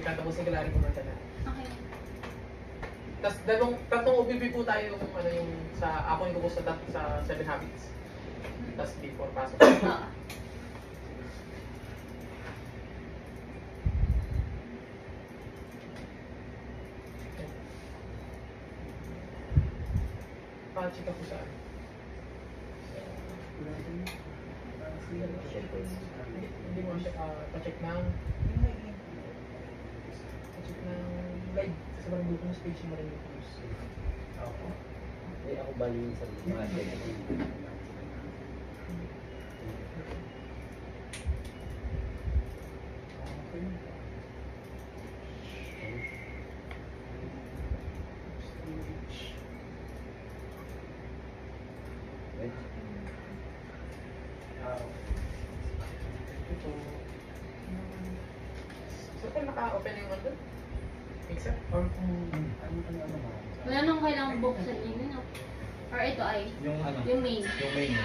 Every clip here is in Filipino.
tatapusin ko lang rin kumanta na. Okay. Tapos tatlong OBB po tayo yung ano yung sa ako yung gusto sa 7 Habits. Tapos before pasok. Oo. Pa-check ako sa hindi mo siya pa-check ng live sa barang Bluetooth page mo rin yung news. Ako. Hindi ako bali sa mga So kung naka-open yung ano? Mixer? Or kung ano ba? Wala nang kailangang buksan yun, no? Or ito ay? Yung ano? Yung main. Yung main.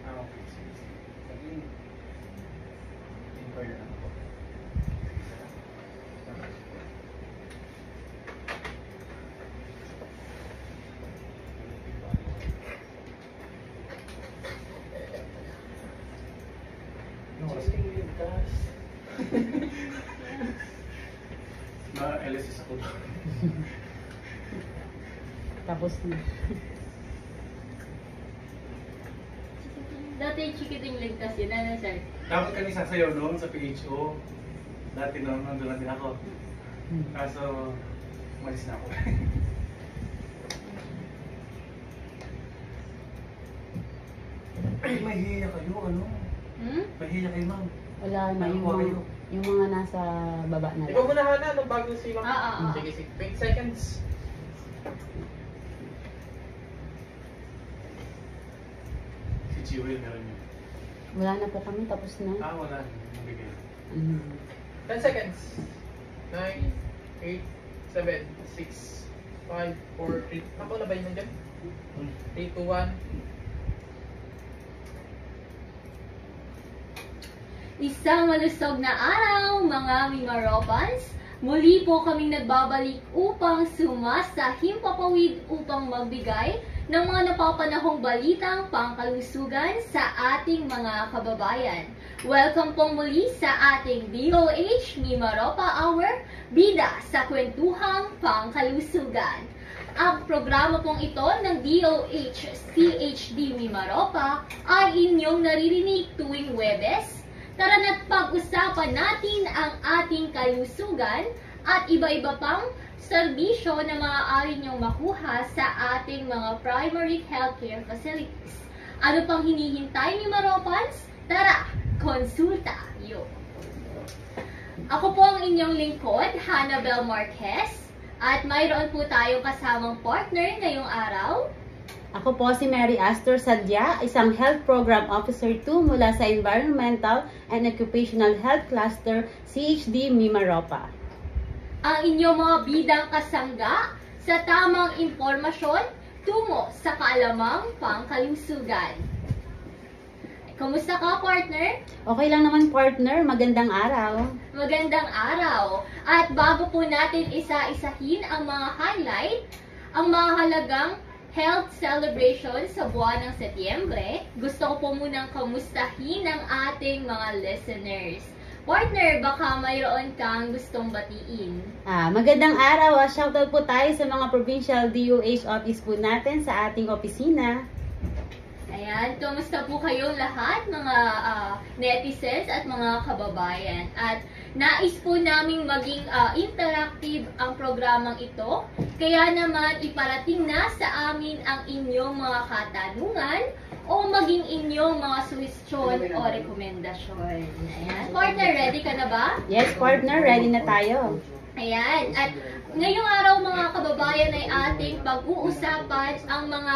Okay. Sabihin. Inquire lang ako. LSS ako. Tapos na. Dati chikiting ligtas yun, ano sir? Dapat kami sasayaw noon sa PHO. Dati noon, nandun lang din ako. Kaso, umalis na ako. Ay, mahihiya kayo, ano? Mahihiya kayo, ma'am. Wala na yung mga nasa baba na Ikaw lang. muna Hana, nung bago silang. Oo. Sige, sige. 20 seconds. Si Chiwil meron yun. Wala na po kami, tapos na. Wala. Nabigay. 10 seconds. 9, 8, 7, 6, 5, 4, 3. Ako na ba yun nandiyan? 3, 2, 1. Isang malusog na araw, mga Mimaropans. Muli po kaming nagbabalik upang sumasahimpapawid upang magbigay ng mga napapanahong balitang pangkalusugan sa ating mga kababayan. Welcome pong muli sa ating DOH Mimaropa Hour, bida sa kwentuhang pangkalusugan. Ang programa pong ito ng DOH CHD Mimaropa ay inyong naririnig tuwing Huwebes. Tara na't pag-usapan natin ang ating kalusugan at iba-iba pang serbisyo na maaari niyong makuha sa ating mga primary healthcare facilities. Ano pang hinihintay ni Maropans? Tara, konsulta yo! Ako po ang inyong lingkod, Hannabel Marquez, at mayroon po tayong kasamang partner ngayong araw. Ako po si Mary Astor Sadya, isang Health Program Officer 2 mula sa Environmental and Occupational Health Cluster CHD Mimaropa. Ang inyong mga bidang kasangga sa tamang impormasyon tungo sa kaalamang pangkalusugan. Kumusta ka, partner? Okay lang naman, partner. Magandang araw. Magandang araw. At bago po natin isa-isahin ang mga highlight, ang mga halagang health celebration sa buwan ng Setyembre, gusto ko po munang kamustahin ang ating mga listeners. Partner, baka mayroon kang gustong batiin. Magandang araw. Shoutout po tayo sa mga provincial DOH office po natin sa ating opisina. Ayan, kumusta po kayong lahat, mga netizens at mga kababayan? At nais po naming maging interactive ang programang ito. Kaya naman iparating na sa amin ang inyong mga katanungan o maging inyong mga suhestyon o rekomendasyon. Ayan, partner, ready ka na ba? Yes, partner. Ready na tayo. Ayan, at ngayong araw mga kababayan ay ating pag-uusapan ang mga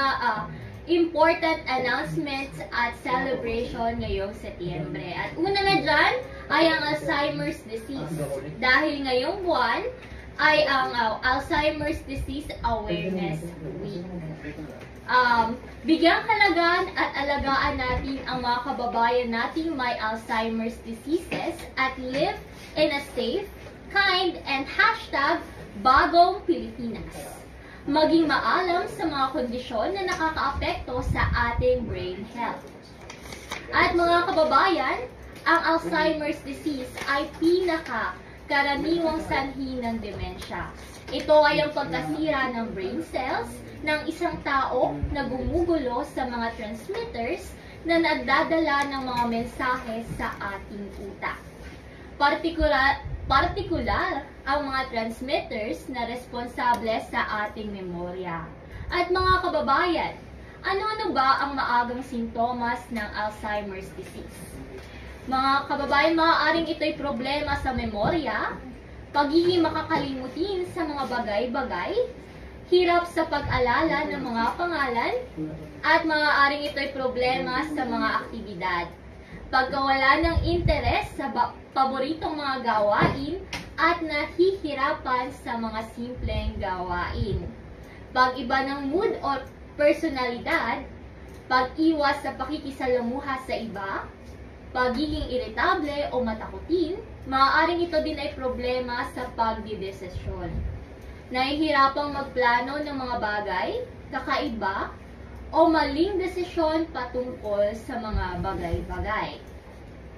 important announcements at celebration ngayong Setyembre. At una na dyan ay ang Alzheimer's disease. Dahil ngayong buwan ay ang Alzheimer's Disease Awareness Week. Bigyang halagaan at alagaan natin ang mga kababayan nating may Alzheimer's diseases at live in a safe, kind, and #bagong Pilipinas. Maging maalam sa mga kondisyon na nakakaapekto sa ating brain health. At mga kababayan, ang Alzheimer's disease ay karaniwang sanhi ng demensya. Ito ay ang pagkasira ng brain cells ng isang tao na gumugulo sa mga transmitters na nagdadala ng mga mensahe sa ating utak. Partikular ang mga transmitters na responsable sa ating memorya. At mga kababayan, ano-ano ba ang maagang sintomas ng Alzheimer's disease? Mga kababayan, maaaring ito'y problema sa memorya, pagiging makakalimutin sa mga bagay-bagay, hirap sa pag-alala ng mga pangalan, at maaaring ito'y problema sa mga aktibidad. Pagkawala ng interes sa paboritong mga gawain at nahihirapan sa mga simpleng gawain. Pag-iba ng mood o personalidad, pag-iwas sa pakikisalamuha sa iba, pagiging iritable o matakutin, maaaring ito din ay problema sa pagdidesisyon. Nahihirapang magplano ng mga bagay, kakaiba, o maling desisyon patungkol sa mga bagay-bagay.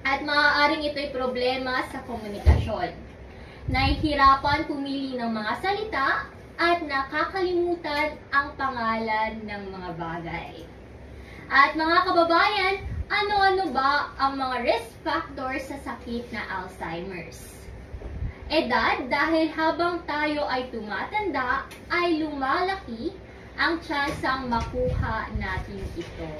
At maaaring ito'y problema sa komunikasyon. Nahihirapan pumili ng mga salita at nakakalimutan ang pangalan ng mga bagay. At mga kababayan, ano-ano ba ang mga risk factors sa sakit na Alzheimer's? Edad, dahil habang tayo ay tumatanda, ay lumalaki ang tsansang makuha natin ito.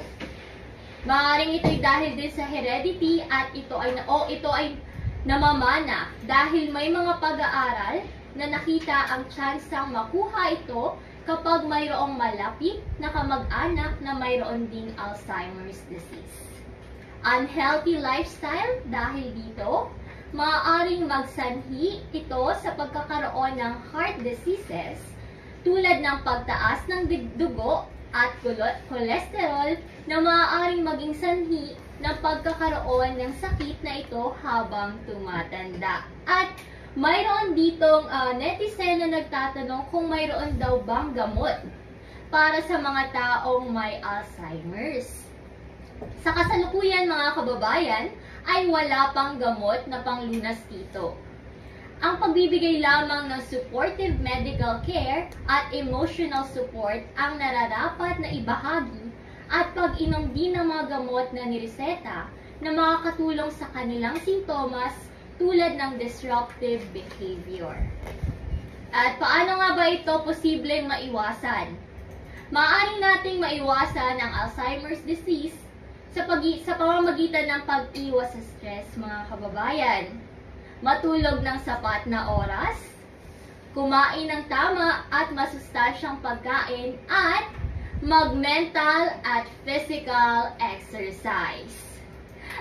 Maaaring ito'y dahil din sa heredity at ito ay namamana dahil may mga pag-aaral na nakita ang tsansang makuha ito kapag mayroong malapit na kamag-anak na mayroon ding Alzheimer's disease. Unhealthy lifestyle, dahil dito, maaaring magsanhi ito sa pagkakaroon ng heart diseases tulad ng pagtaas ng dugo at cholesterol na maaaring maging sanhi ng pagkakaroon ng sakit na ito habang tumatanda. At mayroon ditong netizen na nagtatanong kung mayroon daw bang gamot para sa mga taong may Alzheimer's. Sa kasalukuyan mga kababayan, ay wala pang gamot na panglunas dito. Ang pagbibigay lamang ng supportive medical care at emotional support ang nararapat na ibahagi at pag-inom din ng mga gamot na nireseta na makakatulong sa kanilang sintomas tulad ng disruptive behavior. At paano nga ba ito posibleng maiwasan? Maaaring nating maiwasan ang Alzheimer's disease sa pamamagitan ng pag-iwas sa stress, mga kababayan. Matulog ng sapat na oras, kumain ng tama at masustansyang pagkain, at mag-mental at physical exercise.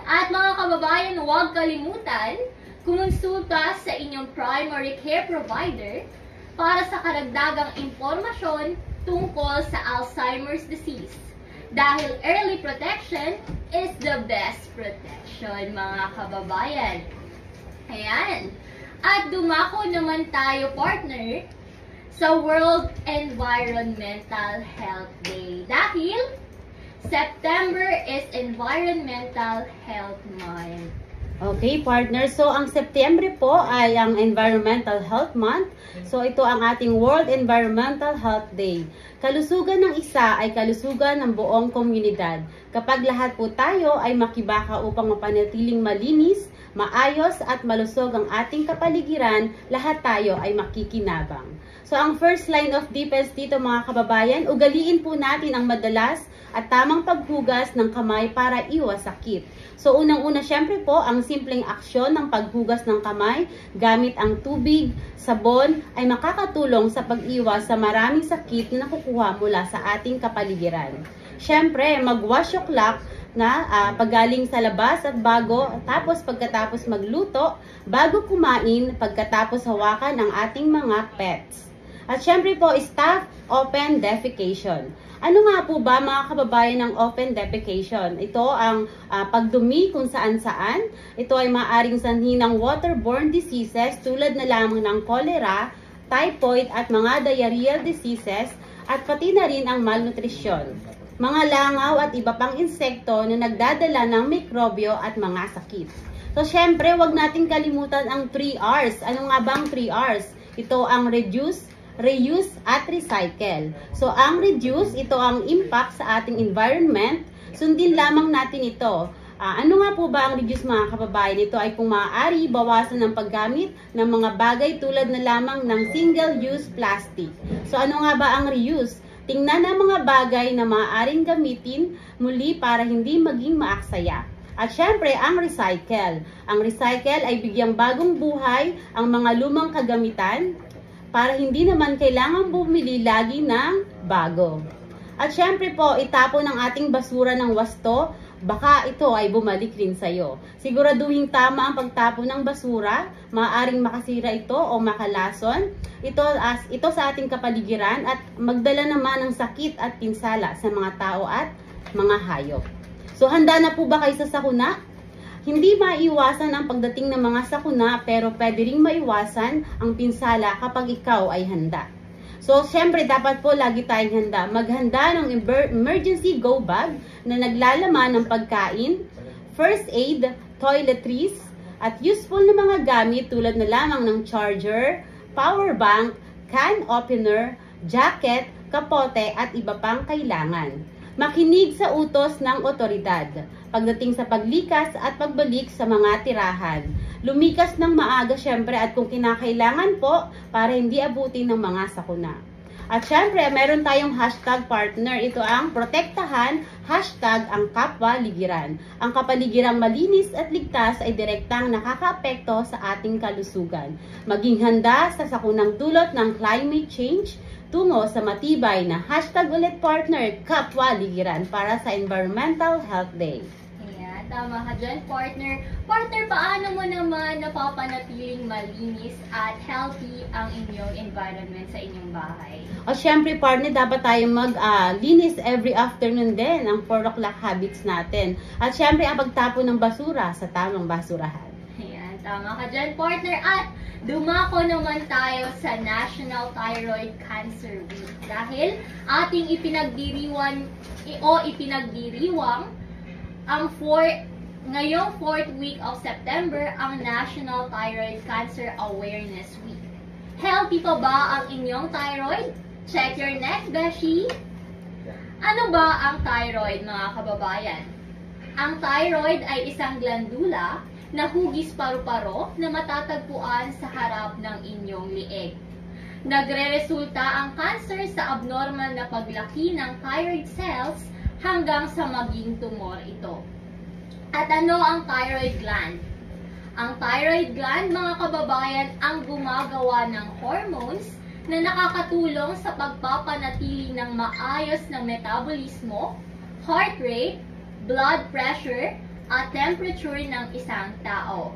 At mga kababayan, huwag kalimutan kumonsulta sa inyong primary care provider para sa karagdagang impormasyon tungkol sa Alzheimer's disease. Dahil early protection is the best protection, mga kababayan. Ayan. At dumako naman tayo, partner, sa World Environmental Health Day. Dahil September is Environmental Health Month. Okay, partner. So, ang Setyembre po ay ang Environmental Health Month. So, ito ang ating World Environmental Health Day. Kalusugan ng isa ay kalusugan ng buong komunidad. Kapag lahat po tayo ay makibaka upang mapanatiling malinis, maayos at malusog ang ating kapaligiran, lahat tayo ay makikinabang. So, ang first line of defense dito, mga kababayan, ugaliin po natin ang madalas at tamang paghugas ng kamay para iwas sakit. So, unang-una, syempre po, ang simpleng aksyon ng paghugas ng kamay gamit ang tubig, sabon, ay makakatulong sa pag-iwas sa maraming sakit na nakukuha mula sa ating kapaligiran. Syempre, mag-wash your clock na paggaling sa labas at pagkatapos magluto, bago kumain, pagkatapos hawakan ang ating mga pets. At syempre po, stop open defecation. Ano nga po ba mga kababayan ng open defecation? Ito ang pagdumi kung saan-saan. Ito ay maaaring sanhi ng waterborne diseases tulad na lamang ng cholera, typhoid at mga diarrheal diseases at pati na rin ang malnutrisyon. Mga langaw at iba pang insekto na nagdadala ng mikrobyo at mga sakit. So syempre, wag natin kalimutan ang 3 R's. Ano nga ba ang 3 R's? Ito ang reduce, reuse at recycle. So ang reduce, ito ang impact sa ating environment. Sundin lamang natin ito. Ano nga po ba ang reduce mga kababayan? Ito ay kung maaari bawasan ng paggamit ng mga bagay tulad na lamang ng single-use plastic. So ano nga ba ang reuse? Tingnan ang mga bagay na maaaring gamitin muli para hindi maging maaksaya. At syempre, ang recycle. Ang recycle ay bigyang bagong buhay ang mga lumang kagamitan para hindi naman kailangan bumili lagi ng bago. At syempre po, itapon ang ating basura ng wasto, baka ito ay bumalik rin sa'yo. Siguraduhin tama ang pagtapon ng basura, maaaring makasira ito o makalason. Ito sa ating kapaligiran at magdala naman ng sakit at pinsala sa mga tao at mga hayop. So handa na po ba kayo sa sakuna? Hindi maiwasan ang pagdating ng mga sakuna pero pwede ring maiwasan ang pinsala kapag ikaw ay handa. So, syempre, dapat po lagi tayong handa. Maghanda ng emergency go bag na naglalaman ng pagkain, first aid, toiletries, at useful na mga gamit tulad na lamang ng charger, power bank, can opener, jacket, kapote, at iba pang kailangan. Makinig sa utos ng otoridad pagdating sa paglikas at pagbalik sa mga tirahan. Lumikas ng maaga syempre at kung kinakailangan po para hindi abutin ng mga sakuna. At syempre, meron tayong hashtag partner. Ito ang protektahan, hashtag ang kapwa-ligiran. Ang kapaligirang malinis at ligtas ay direktang nakakaapekto sa ating kalusugan. Maging handa sa sakunang dulot ng climate change, tungo sa matibay na hashtag ulit partner, kapwa-ligiran para sa Environmental Health Day. Ayan, tama ka dyan, partner. Partner, paano mo naman napapanatiling malinis at healthy ang inyong environment sa inyong bahay? O syempre, partner, dapat tayo maglinis every afternoon din ang 4 o'clock habits natin. At syempre, ang pagtapon ng basura sa tamang basurahan. Ayan, tama ka dyan, partner. At dumako naman tayo sa National Thyroid Cancer Week dahil ating ipinagdiriwang ang ngayong 4th week of September ang National Thyroid Cancer Awareness Week. Healthy pa ba ang inyong thyroid? Check your neck, Beshi! Ano ba ang thyroid, mga kababayan? Ang thyroid ay isang glandula na hugis paru-paro na matatagpuan sa harap ng inyong lieg. Nagre-resulta ang cancer sa abnormal na paglaki ng thyroid cells hanggang sa maging tumor ito. At ano ang thyroid gland? Ang thyroid gland, mga kababayan, ang gumagawa ng hormones na nakakatulong sa pagpapanatili ng maayos na metabolismo, heart rate, blood pressure, at temperature ng isang tao.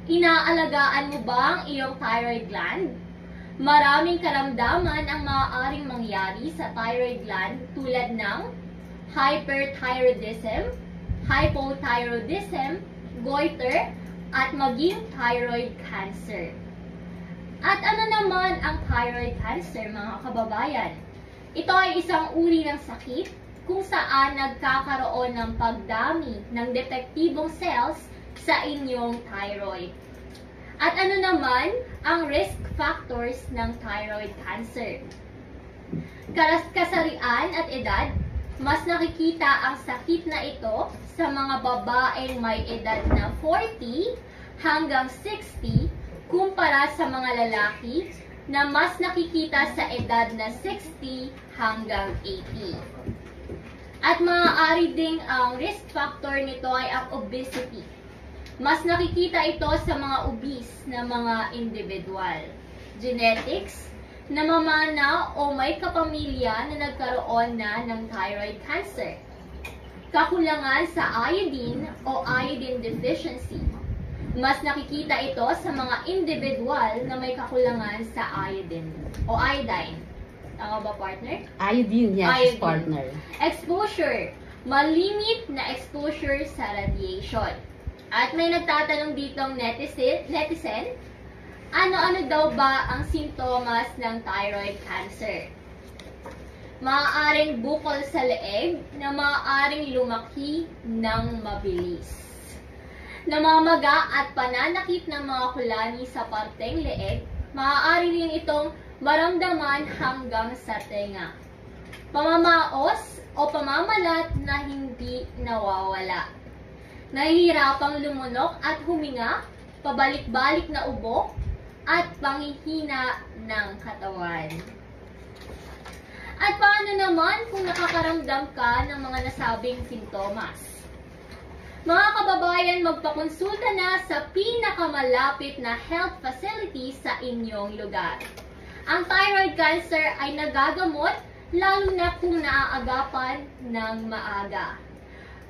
Inaalagaan mo ba ang iyong thyroid gland? Maraming karamdaman ang maaaring mangyari sa thyroid gland tulad ng hyperthyroidism, hypothyroidism, goiter, at maging thyroid cancer. At ano naman ang thyroid cancer, mga kababayan? Ito ay isang uri ng sakit kung saan nagkakaroon ng pagdami ng detektibong cells sa inyong thyroid. At ano naman ang risk factors ng thyroid cancer? Kasarian at edad, mas nakikita ang sakit na ito sa mga babaeng may edad na 40 hanggang 60 kumpara sa mga lalaki na mas nakikita sa edad na 60 hanggang 80. At maaari ding ang risk factor nito ay ang obesity. Mas nakikita ito sa mga obese na mga individual. Genetics, namamana o may kapamilya na nagkaroon na ng thyroid cancer. Kakulangan sa iodine o iodine deficiency. Mas nakikita ito sa mga individual na may kakulangan sa iodine o iodine. Tama ba, partner? Iodine, yes, Iodine. partner. Exposure. Malimit na exposure sa radiation. At may nagtatanong ditong netizen, ano-ano daw ba ang sintomas ng thyroid cancer? Maaaring bukol sa leeg na maaaring lumaki ng mabilis. Namamaga at pananakit ng mga kulani sa parteng leeg, maaari rin itong maramdaman hanggang sa tenga. Pamamaos o pamamalat na hindi nawawala. Nahihirapang lumunok at huminga, pabalik-balik na ubo, at panghihina ng katawan. At paano naman kung nakakaramdam ka ng mga nasabing sintomas? Mga kababayan, magpakonsulta na sa pinakamalapit na health facility sa inyong lugar. Ang thyroid cancer ay nagagamot lalo na kung naaagapan ng maaga.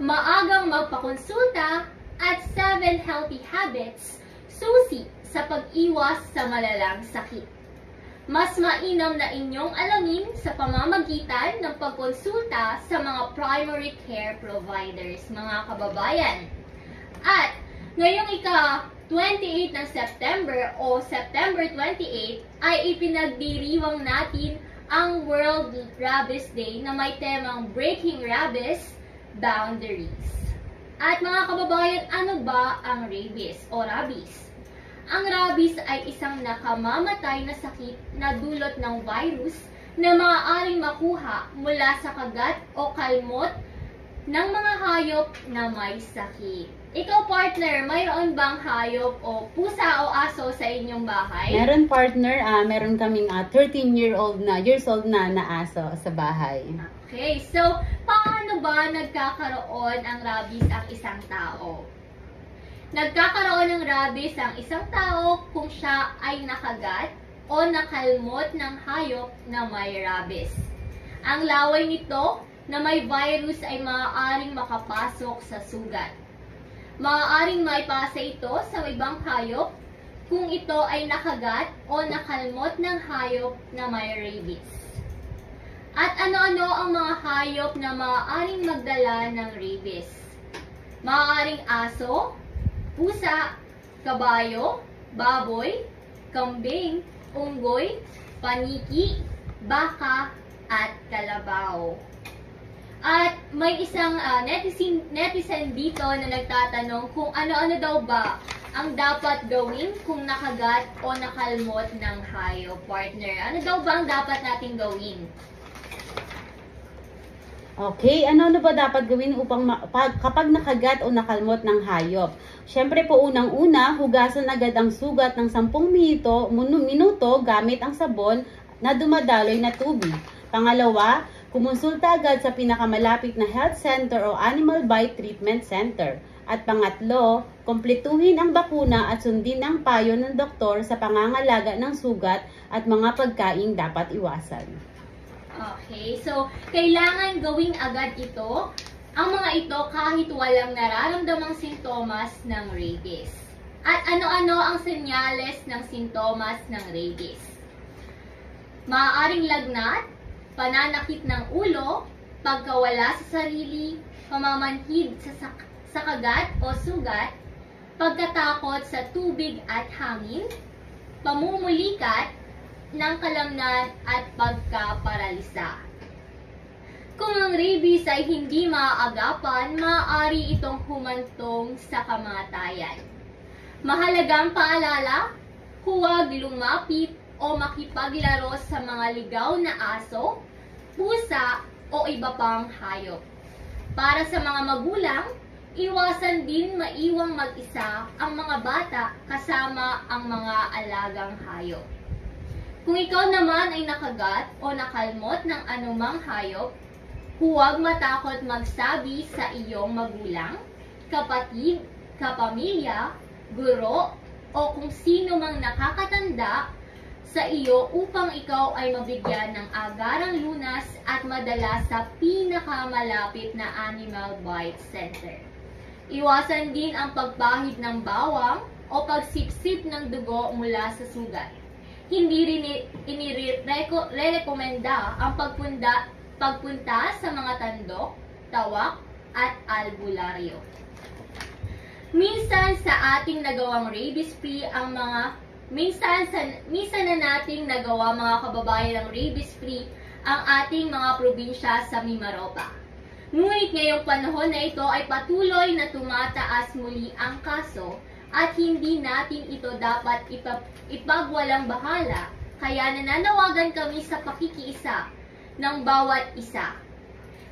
Maagang magpakonsulta at 7 healthy habits, susi sa pag-iwas sa malalang sakit. Mas mainam na inyong alamin sa pamamagitan ng pagkonsulta sa mga primary care providers, mga kababayan. At ngayong ika-28 ng September o September 28 ay ipinagdiriwang natin ang World Rabies Day na may temang Breaking Rabies Boundaries. At mga kababayan, ano ba ang rabies o rabies? Ang rabies ay isang nakamamatay na sakit na dulot ng virus na maaaring makuha mula sa kagat o kalmot ng mga hayop na may sakit. Ikaw, partner, mayroon bang hayop o pusa o aso sa inyong bahay? Meron, partner, meron kaming 13-years-old na aso sa bahay. Okay, so paano ba nagkakaroon ang rabies ang isang tao? Nagkakaroon ng rabies ang isang tao kung siya ay nakagat o nakalmot ng hayop na may rabies. Ang laway nito na may virus ay maaaring makapasok sa sugat. Maaaring maipasa ito sa ibang hayop kung ito ay nakagat o nakalmot ng hayop na may rabies. At ano-ano ang mga hayop na maaaring magdala ng rabies? Maaaring aso, pusa, kabayo, baboy, kambing, unggoy, paniki, baka, at kalabaw. At may isang netizen dito na nagtatanong kung ano-ano daw ba ang dapat gawin kung nakagat o nakalmot ng hayop, partner. Ano daw ba ang dapat nating gawin? Okay, ano ba dapat gawin upang kapag nakagat o nakalmot ng hayop? Siyempre po, unang-una, hugasan agad ang sugat ng 10 minuto gamit ang sabon na dumadaloy na tubig. Pangalawa, kumonsulta agad sa pinakamalapit na health center o animal bite treatment center. At pangatlo, kumpletuhin ang bakuna at sundin ang payo ng doktor sa pangangalaga ng sugat at mga pagkaing dapat iwasan. Okay, so kailangan gawing agad ito, ang mga ito kahit walang nararamdamang sintomas ng rabies. At ano-ano ang senyales ng sintomas ng rabies? Maaaring lagnat, pananakit ng ulo, pagkawala sa sarili, pamamanhid sa kagat o sugat, pagkatakot sa tubig at hangin, pamumulikat ng kalamnan at pagkaparalisa. Kung ang rabies ay hindi maaagapan, maaari itong humantong sa kamatayan. Mahalagang paalala, huwag lumapit o makipaglaro sa mga ligaw na aso, pusa o iba pang hayop. Para sa mga magulang, iwasan din maiwang mag-isa ang mga bata kasama ang mga alagang hayop. Kung ikaw naman ay nakagat o nakalmot ng anumang hayop, huwag matakot magsabi sa iyong magulang, kapatid, kapamilya, guro, o kung sino mang nakakatanda sa iyo upang ikaw ay mabigyan ng agarang lunas at madala sa pinakamalapit na Animal Bite Center. Iwasan din ang pagpahid ng bawang o pagsipsip ng dugo mula sa sugat. hindi rin inirekomenda ang pagpunta sa mga tandok, tawak, at albularyo. Minsan sa ating nagawang rabies-free ang mga minsan na nating nagawa mga kababayan ng rabies-free ang ating mga probinsya sa Mimaropa. Ngunit ngayong panahon na ito ay patuloy na tumataas muli ang kaso at hindi natin ito dapat ipagwalang bahala, kaya nananawagan kami sa pakikiisa ng bawat isa.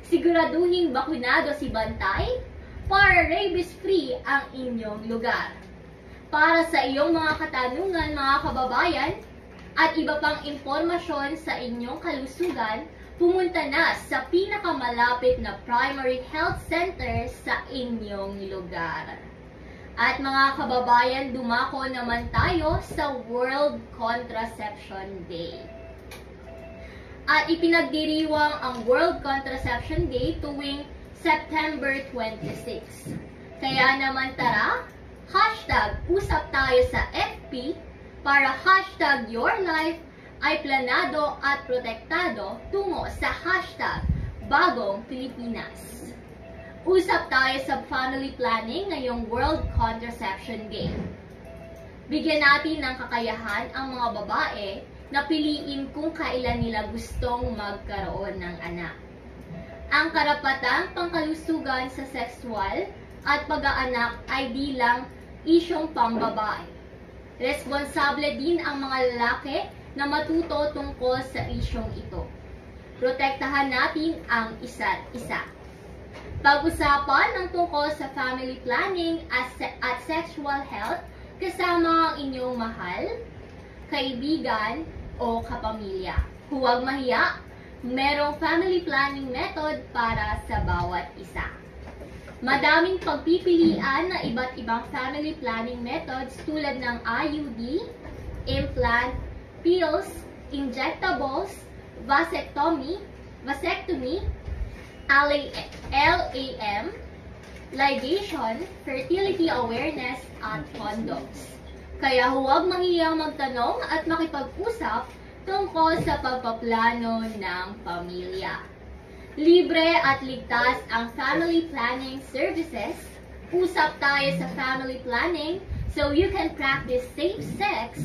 Siguraduhin bakunado si Bantay para rabies-free ang inyong lugar. Para sa iyong mga katanungan mga kababayan at iba pang impormasyon sa inyong kalusugan, pumunta na sa pinakamalapit na primary health center sa inyong lugar. At mga kababayan, dumako naman tayo sa World Contraception Day. At ipinagdiriwang ang World Contraception Day tuwing September 26. Kaya naman tara, #usap tayo sa FB para #YourLife ay planado at protektado tungo sa #Bagong Pilipinas. Usap tayo sa family planning ngayong World Contraception Day. Bigyan natin ng kakayahan ang mga babae na piliin kung kailan nila gustong magkaroon ng anak. Ang karapatang pangkalusugan sa sexual at pag-aanak ay di lang isyong pambabae. Responsable din ang mga lalaki na matuto tungkol sa isyong ito. Protektahan natin ang isa't isa. Pag-usapan ng tungkol sa family planning at sexual health kasama ang inyong mahal, kaibigan o kapamilya. Huwag mahiya, merong family planning method para sa bawat isa. Madaming pagpipilian na iba't ibang family planning methods tulad ng IUD, implant, pills, injectables, vasectomy, LAM, ligation, fertility awareness, at condoms. Kaya huwag mahiyang magtanong at makipag-usap tungkol sa pagpaplano ng pamilya. Libre at ligtas ang family planning services. Usap tayo sa family planning so you can practice safe sex.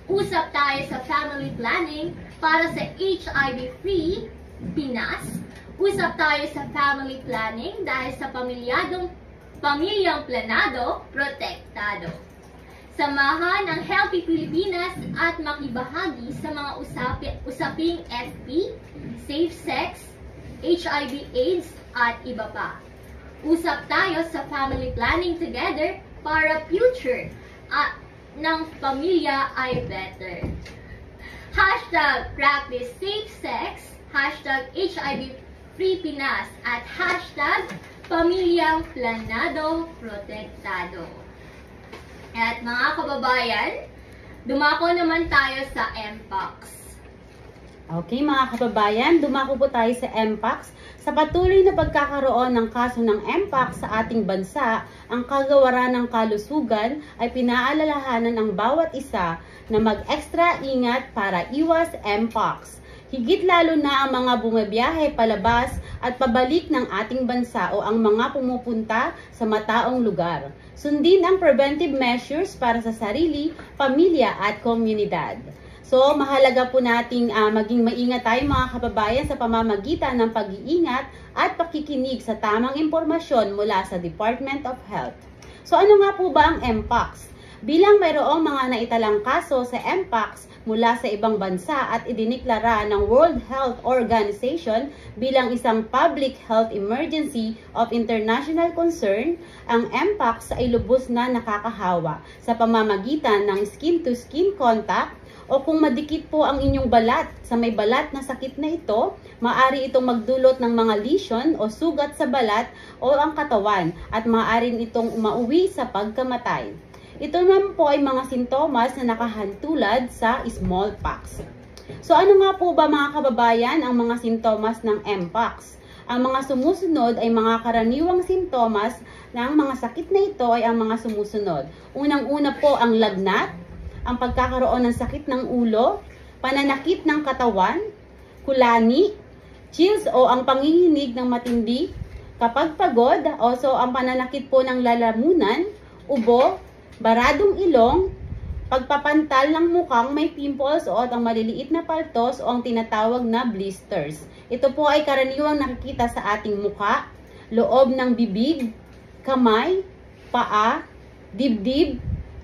Usap tayo sa family planning para sa HIV-free Pinas. Usap tayo sa family planning dahil sa pamilyang planado, protektado. Samahan ang Healthy Pilipinas at makibahagi sa mga usaping FP, safe sex, HIV/AIDS at iba pa. Usap tayo sa family planning together para future ng pamilya ay better. #practice safe sex, #HIV-free Pinas at #pamilyang planado protektado. At mga kababayan, dumako naman tayo sa MPOX. Okay mga kababayan, dumako po tayo sa MPOX. Sa patuloy na pagkakaroon ng kaso ng MPOX sa ating bansa, ang kagawaran ng kalusugan ay pinaalalahanan ng bawat isa na mag-extra ingat para iwas MPOX. Higit lalo na ang mga bumabiyahe palabas at pabalik ng ating bansa o ang mga pumupunta sa mataong lugar. Sundin ang preventive measures para sa sarili, pamilya at komunidad. So, mahalaga po nating maging maingat tayo mga kababayan sa pamamagitan ng pag-iingat at pakikinig sa tamang impormasyon mula sa Department of Health. So, ano nga po ba ang MPOX? Bilang mayroong mga naitalang kaso sa MPOX mula sa ibang bansa at idiniklara ng World Health Organization bilang isang public health emergency of international concern, ang MPOX ay lubos na nakakahawa sa pamamagitan ng skin-to-skin contact o kung madikit po ang inyong balat sa may balat na sakit na ito, maaari itong magdulot ng mga lesion o sugat sa balat o ang katawan at maaari itong umauwi sa pagkamatay. Ito naman po ay mga sintomas na nakahantulad sa smallpox. So ano nga po ba mga kababayan ang mga sintomas ng MPOX? Ang mga sumusunod ay mga karaniwang sintomas ng mga sakit na ito ay ang mga sumusunod. Unang-una po ang lagnat, ang pagkakaroon ng sakit ng ulo, pananakit ng katawan, kulani, chills o ang panginginig ng matindi, kapag pagod, also ang pananakit po ng lalamunan, ubo, baradong ilong, pagpapantal ng mukhang may pimples o ang maliliit na paltos o ang tinatawag na blisters. Ito po ay karaniwang nakikita sa ating mukha, loob ng bibig, kamay, paa, dibdib,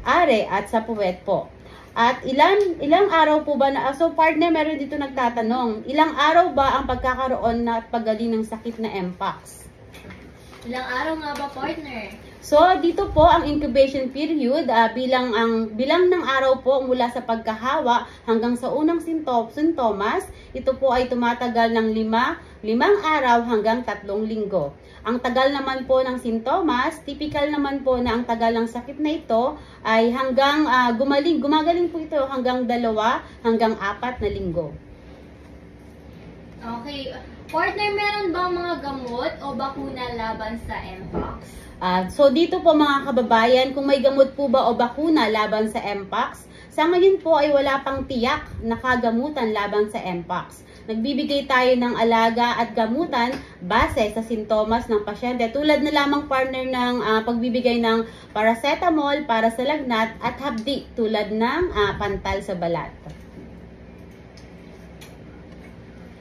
are at sa puwet po. At ilang araw po ba na, so partner, meron dito nagtatanong, ilang araw ba ang pagkakaroon na paggaling ng sakit na Mpox? Ilang araw nga ba, partner? So, dito po ang incubation period, bilang ng araw po mula sa pagkahawa hanggang sa unang sintomas, ito po ay tumatagal ng 5 araw hanggang 3 linggo. Ang tagal naman po ng sintomas, typical naman po na ang tagal ng sakit na ito ay hanggang gumagaling po ito hanggang 2 hanggang 4 na linggo. Okay. Partner, meron bang mga gamot o bakuna laban sa Mpox? So dito po mga kababayan, kung may gamot po ba o bakuna laban sa Mpox, sa ngayon po ay wala pang tiyak na kagamutan laban sa Mpox. Nagbibigay tayo ng alaga at gamutan base sa sintomas ng pasyente. Tulad na lamang partner ng pagbibigay ng paracetamol para sa lagnat at hapdi tulad ng pantal sa balat.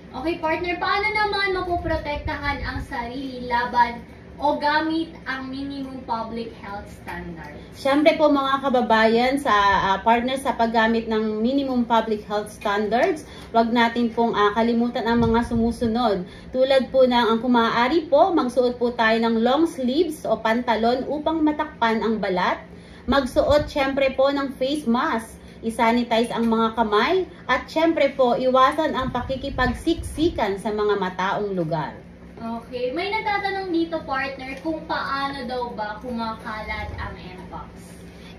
Okay, partner, paano naman mapoprotektahan ang sarili laban o gamit ang minimum public health standards? Siyempre po mga kababayan, sa partner sa paggamit ng minimum public health standards, wag natin pong kalimutan ang mga sumusunod. Tulad po ng kung maaari po, magsuot po tayo ng long sleeves o pantalon upang matakpan ang balat. Magsuot siyempre po ng face mask. I-sanitize ang mga kamay at syempre po iwasan ang pakikipagsiksikan sa mga mataong lugar. Okay, may nagtatanong dito, partner, kung paano daw ba kumakalat ang Mpox?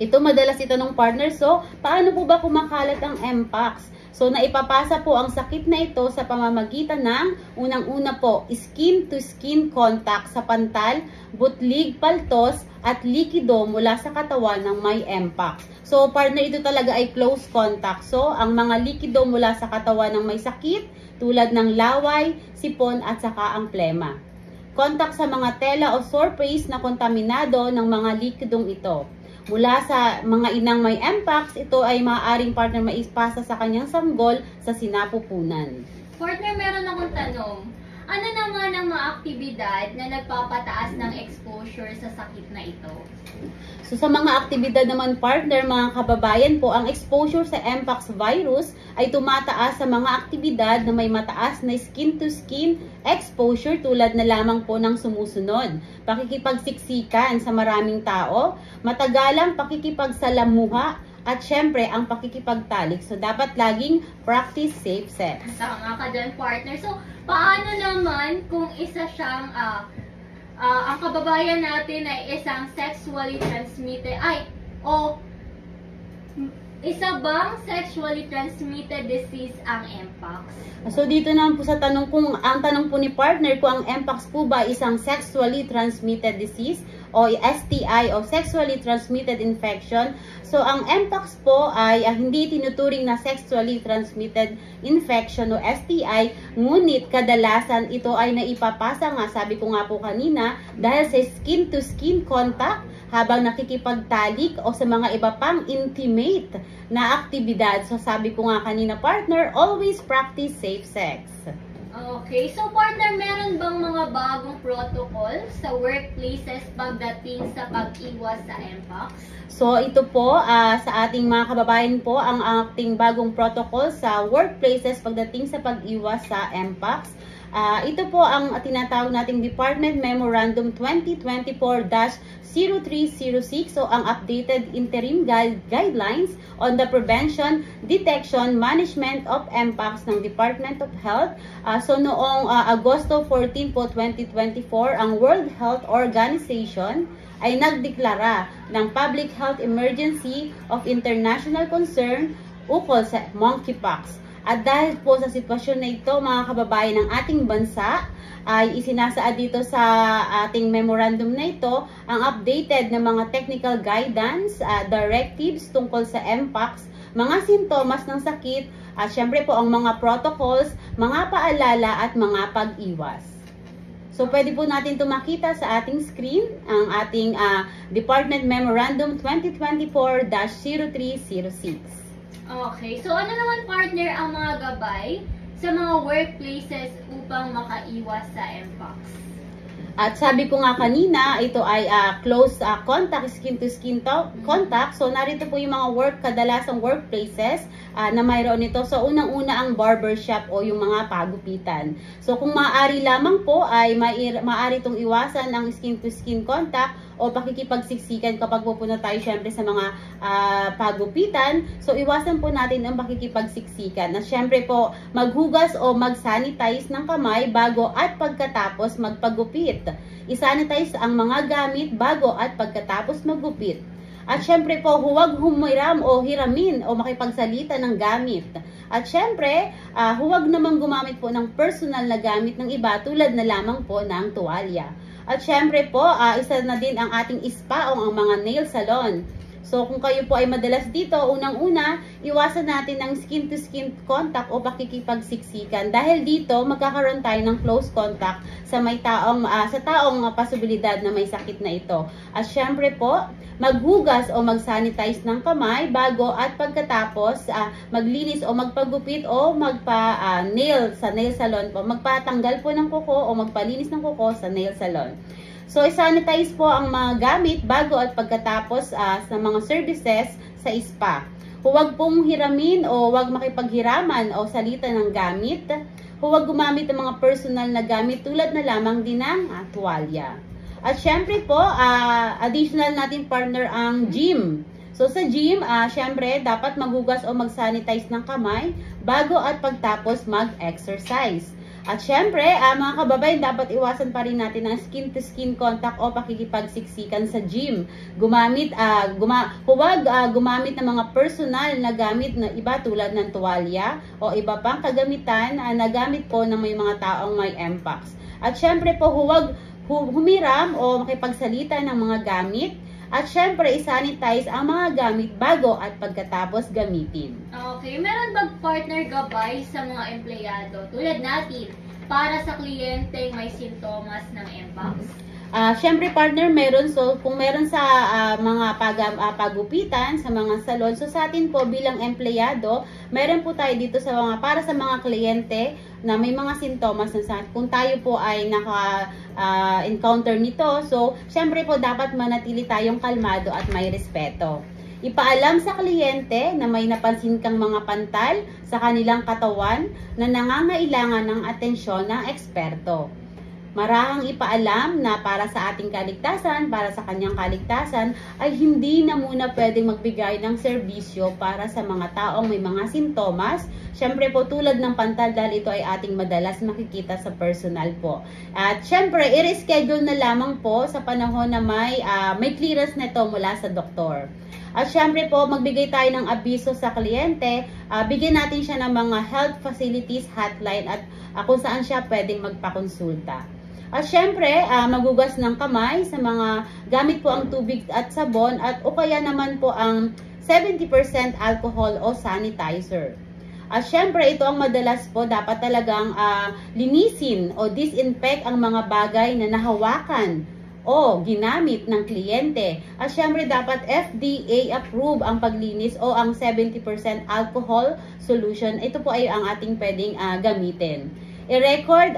Ito madalas itanong partner, so paano po ba kumakalat ang Mpox? So naipapasa po ang sakit na ito sa pamamagitan ng unang-una po, skin-to-skin contact sa pantal, butlig, paltos, at likido mula sa katawan ng may Mpox. So partner, ito talaga ay close contact. So ang mga likido mula sa katawan ng may sakit, tulad ng laway, sipon at saka ang plema. Contact sa mga tela o surface na kontaminado ng mga likidong ito. Mula sa mga inang may Mpox, ito ay maaaring partner maipasa sa kanyang sanggol sa sinapupunan. Partner, meron akong tanong. Ano naman ang mga aktibidad na nagpapataas ng exposure sa sakit na ito? So sa mga aktibidad naman partner, mga kababayan po, ang exposure sa Mpox virus ay tumataas sa mga aktibidad na may mataas na skin-to-skin exposure tulad na lamang po ng sumusunod. Pakikipagsiksikan sa maraming tao, matagalang pakikipagsalamuha, at syempre ang pakikipagtalik. So dapat laging practice safe sex. Tama ka dyan, partner. So paano naman kung isa siyang ang kababayan natin ay isang sexually transmitted isa bang sexually transmitted disease ang Mpox? So dito naman po sa tanong, kung ang tanong po ni partner kung ang Mpox po ba isang sexually transmitted disease o STI o sexually transmitted infection. So ang Mpox po ay hindi tinuturing na sexually transmitted infection o STI, ngunit kadalasan ito ay naipapasa nga, sabi ko nga po kanina, dahil sa skin to skin contact habang nakikipagtalik o sa mga iba pang intimate na aktibidad. So sabi ko nga kanina partner, always practice safe sex. Okay, so partner, meron bang mga bagong protocol sa workplaces pagdating sa pag-iwas sa Mpox? So ito po sa ating mga kababayan po ang ating bagong protocol sa workplaces pagdating sa pag-iwas sa Mpox. Ito po ang tinatawag nating Department Memorandum 2024-0306, so ang updated interim guidelines on the prevention, detection, management of Mpox ng Department of Health. So noong Agosto 14 po 2024, ang World Health Organization ay nagdeklara ng public health emergency of international concern ukol sa monkeypox. At dahil po sa sitwasyon na ito, mga kababayan ng ating bansa, ay isinasaad dito sa ating memorandum na ito ang updated na mga technical guidance, directives tungkol sa MPOX, mga sintomas ng sakit, at syempre po ang mga protocols, mga paalala at mga pag-iwas. So, pwede po natin ito makita sa ating screen, ang ating Department Memorandum 2024-0306. Okay, so ano naman partner ang mga gabay sa mga workplaces upang makaiwas sa MPOX? At sabi ko nga kanina, ito ay close contact, skin-to-skin contact. So, narito po yung mga kadalasang workplaces na mayroon ito. So, unang-una ang barbershop o yung mga pagupitan. So, kung maaari lamang po ay maaari itong iwasan ang skin-to-skin contact o pakikipagsiksikan kapag pupunta tayo syempre sa mga pagupitan. So, iwasan po natin ang pakikipagsiksikan. Na syempre po, maghugas o mag-sanitize ng kamay bago at pagkatapos magpagupit. I-sanitize ang mga gamit bago at pagkatapos maggupit. At syempre po, huwag humiram o hiramin o makipagsalita ng gamit. At syempre, huwag namang gumamit po ng personal na gamit ng iba tulad na lamang po ng tuwalya. At syempre po, isa na din ang ating spa o ang mga nail salon. So, kung kayo po ay madalas dito, unang-una, iwasan natin ng skin-to-skin contact o pakikipagsiksikan. Dahil dito, magkakaroon tayo ng close contact sa taong posibilidad na may sakit na ito. At syempre po, maghugas o mag-sanitize ng kamay bago at pagkatapos maglinis o magpagupit o magpa-nail sa nail salon po. Magpatanggal po ng kuko o magpalinis ng kuko sa nail salon. So, i-sanitize po ang mga gamit bago at pagkatapos sa mga services sa spa. Huwag pong hiramin o huwag makipaghiraman o salita ng gamit. Huwag gumamit ng mga personal na gamit tulad na lamang din ng tuwalya. At syempre po, additional natin partner ang gym. So, sa gym, syempre, dapat maghugas o mag-sanitize ng kamay bago at pagtapos mag-exercise. At syempre, mga kababayan, dapat iwasan pa rin natin ang skin-to-skin contact o pakikipagsiksikan sa gym. Huwag gumamit ng mga personal na gamit na iba tulad ng tuwalya o iba pang kagamitan na gamit po ng may mga taong may MPOX. At syempre po, huwag humiram o makipagsalita ng mga gamit. At syempre, isanitize ang mga gamit bago at pagkatapos gamitin. Okay, meron bang partner gabay sa mga empleyado tulad natin para sa kliyenteng may sintomas ng MPOX? Syempre partner, meron. So, kung meron sa mga pagupitan, sa mga salon, so sa atin po bilang empleyado, meron po tayo dito para sa mga kliyente na may mga sintomas na sakit. Kung tayo po ay naka-encounter nito, so syempre po dapat manatili tayong kalmado at may respeto. Ipaalam sa kliyente na may napansin kang mga pantal sa kanilang katawan na nangangailangan ng atensyon ng eksperto. Marahang ipaalam na para sa ating kaligtasan, para sa kanyang kaligtasan, ay hindi na muna pwedeng magbigay ng serbisyo para sa mga taong may mga sintomas. Syempre po tulad ng pantal dahil ito ay ating madalas makikita sa personal po. At syempre, i-reschedule na lamang po sa panahon na may clearance nito mula sa doktor. At syempre po, magbigay tayo ng abiso sa kliyente, bigyan natin siya ng mga health facilities hotline at kung saan siya pwedeng magpakonsulta. At syempre, magugas ng kamay sa mga gamit po ang tubig at sabon at o kaya naman po ang 70% alcohol o sanitizer. At syempre, ito ang madalas po dapat talagang linisin o disinfect ang mga bagay na nahawakan o ginamit ng kliyente. At syempre, dapat FDA approve ang paglinis o ang 70% alcohol solution. Ito po ay ang ating pwedeng gamitin. I-record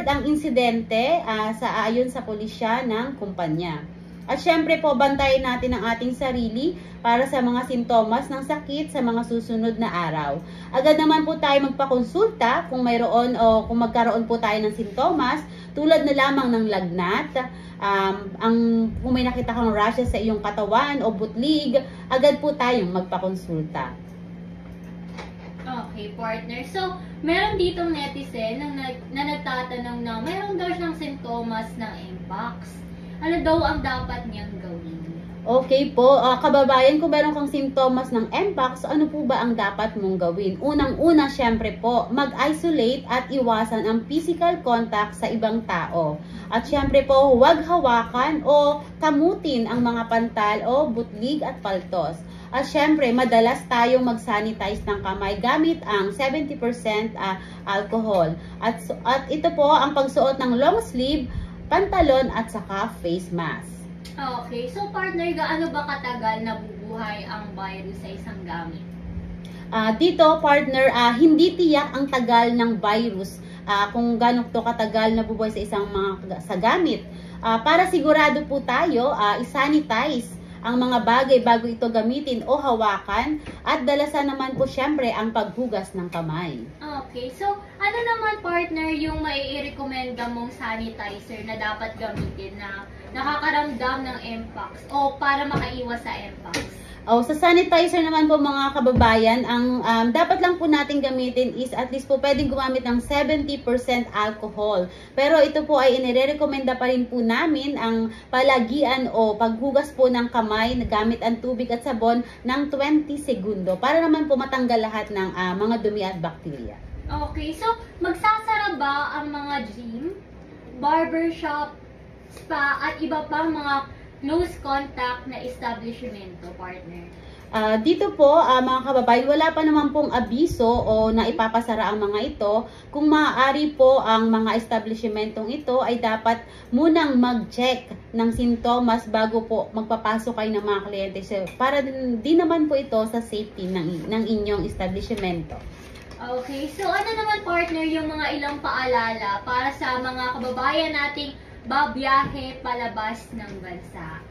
ang insidente ayon sa pulisya ng kumpanya. At syempre po, bantayan natin ang ating sarili para sa mga sintomas ng sakit sa mga susunod na araw. Agad naman po tayo magpakonsulta kung mayroon o kung magkaroon po tayo ng sintomas tulad na lamang ng lagnat, kung may nakita kang rashes sa iyong katawan o butlig, agad po tayong magpakonsulta. Okay, partner. So, meron ditong netizen na nagtatanong na mayroon daw siyang sintomas ng MPOX. Ano daw ang dapat niyang gawin? Okay po, kababayan, kung meron kang simptomas ng Mpox, ano po ba ang dapat mong gawin? Unang-una, syempre po, mag-isolate at iwasan ang physical contact sa ibang tao. At syempre po, huwag hawakan o kamutin ang mga pantal o butlig at paltos. At syempre, madalas tayong mag-sanitize ng kamay gamit ang 70% alcohol. At ito po ang pagsuot ng long sleeve, pantalon at saka face mask. Okay, so partner, gaano ba katagal nabubuhay ang virus sa isang gamit? Dito, partner, hindi tiyak ang tagal ng virus kung gaano to katagal nabubuhay sa isang sa gamit. Para sigurado po tayo, isanitize ang mga bagay bago ito gamitin o hawakan at dalasan naman po syempre ang paghugas ng kamay. Okay, so ano naman partner yung mai-recommenda mong sanitizer na dapat gamitin na nakakaramdam ng Mpox o para makaiwas sa Mpox? Sa sanitizer naman po mga kababayan, ang dapat lang po natin gamitin is at least po pwedeng gumamit ng 70% alcohol. Pero ito po ay inirekomenda pa rin po namin ang palagian o paghugas po ng kamay na gamit ang tubig at sabon ng 20 segundo para naman po matanggal lahat ng mga dumi at bakterya. Okay, so magsasara ba ang mga gym, barbershop, spa at iba pang mga close contact na establishmento, partner? Dito po, mga kababayan, wala pa naman pong abiso o naipapasara ang mga ito. Kung maaari po ang mga establishmentong ito ay dapat munang mag-check ng sintomas bago po magpapasok kayo ng mga kliyente. Para din naman po ito sa safety ng inyong establishmento. Okay, so ano naman partner yung mga ilang paalala para sa mga kababayan nating babiyahe palabas ng bansa?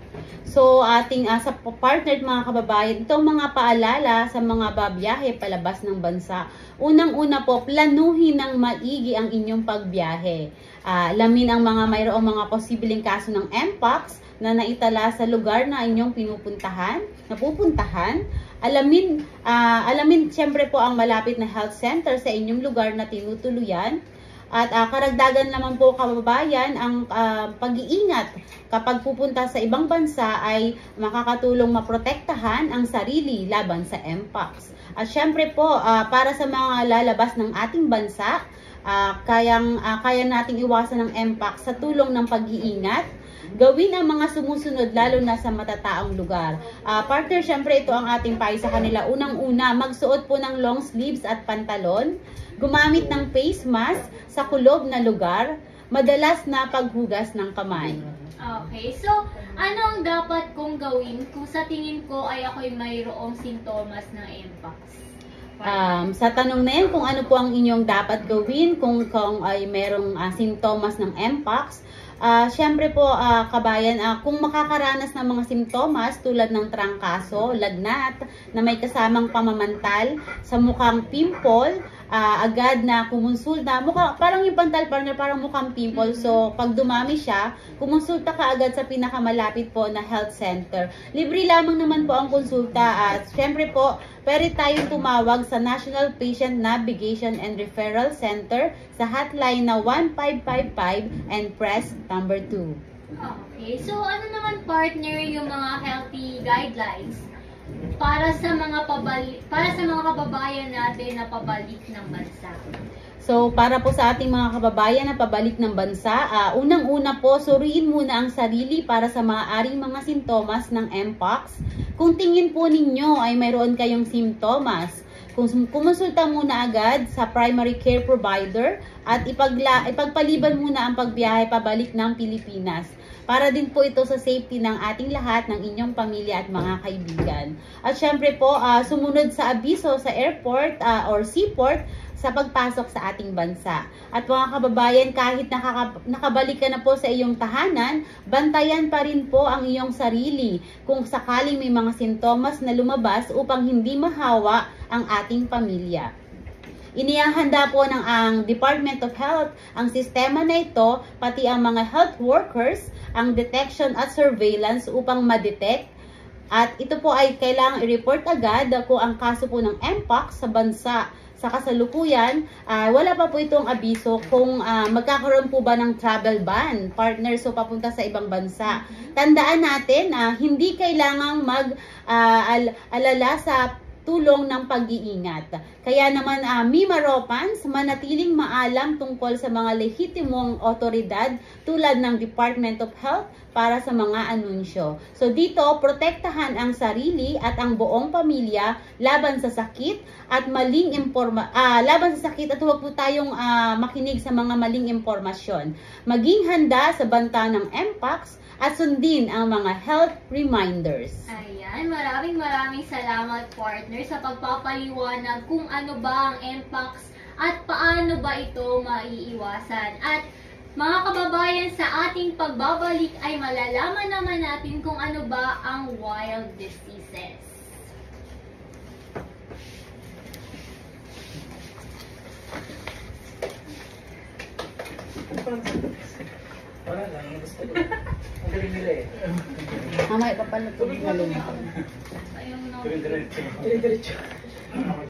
So ating sa partner mga kababayan, itong mga paalala sa mga babiyahe palabas ng bansa. Unang-una po, planuhin ng maigi ang inyong pagbiyahe. Alamin ang mga mayroong mga posibleng kaso ng Mpox na naitala sa lugar na inyong napupuntahan. Alamin siyempre po ang malapit na health center sa inyong lugar na tinutuluyan. At karagdagan naman po kababayan, ang pag-iingat kapag pupunta sa ibang bansa ay makakatulong maprotektahan ang sarili laban sa Mpox. At syempre po, para sa mga lalabas ng ating bansa, kaya nating iwasan ng Mpox sa tulong ng pag-iingat. Gawin ang mga sumusunod lalo na sa matataong lugar. Partner, syempre ito ang ating payo sa kanila. Unang-una, magsuot po ng long sleeves at pantalon. Gumamit ng face mask sa kulob na lugar. Madalas na paghugas ng kamay. Okay, so ano ang dapat kong gawin kung sa tingin ko ay ako'y mayroong sintomas ng Mpox? Sa tanong na yan, kung ano po ang inyong dapat gawin kung ay merong sintomas ng Mpox, syempre po kabayan, kung makakaranas ng mga simptomas tulad ng trangkaso, lagnat, na may kasamang pamamantal, sa mukhang pimple, agad na kumonsulta, parang yung pantal partner, parang mukhang pimple. So pag dumami siya, kumonsulta ka agad sa pinakamalapit po na health center. Libre lamang naman po ang konsulta at syempre po, pwede tayong tumawag sa National Patient Navigation and Referral Center sa hotline na 1555 and press number 2. Okay, so ano naman partner yung mga healthy guidelines para sa mga kababayan natin na pabalik ng bansa? So, para po sa ating mga kababayan na pabalik ng bansa, unang-una po, suriin muna ang sarili para sa maaaring mga sintomas ng Mpox. Kung tingin po ninyo ay mayroon kayong sintomas, kumonsulta muna agad sa primary care provider at ipagpaliban muna ang pagbiyahe pabalik ng Pilipinas. Para din po ito sa safety ng ating lahat, ng inyong pamilya at mga kaibigan. At syempre po, sumunod sa abiso sa airport or seaport sa pagpasok sa ating bansa. At mga kababayan, kahit nakabalik ka na po sa iyong tahanan, bantayan pa rin po ang iyong sarili kung sakaling may mga sintomas na lumabas upang hindi mahawa ang ating pamilya. Inihahanda po ang Department of Health ang sistema na ito, pati ang mga health workers, ang detection at surveillance upang ma-detect. At ito po ay kailangang i-report agad kung ang kaso po ng Mpox sa bansa Sa kasalukuyan, wala pa po itong abiso kung magkakaroon po ba ng travel ban, partner, so papunta sa ibang bansa. Tandaan natin, hindi kailangang mag-alala sa tulong ng pag-iingat. Kaya naman, Maropans, manatiling maalam tungkol sa mga lehitimong otoridad tulad ng Department of Health para sa mga anunsyo. So dito, protektahan ang sarili at ang buong pamilya laban sa sakit at laban sa sakit at huwag po tayong makinig sa mga maling impormasyon. Maging handa sa banta ng Mpox at sundin ang mga health reminders. Ayan, maraming salamat, partner, sa pagpapaliwanag kung ano ba ang Mpox at paano ba ito maiiwasan. At mga kababayan, sa ating pagbabalik ay malalaman naman natin kung ano ba ang wild diseases. Wala lang, gusto ko. Ang galing nila eh. Mamaya papalutog na lumang. Ayun, no. Diretso. Diretso.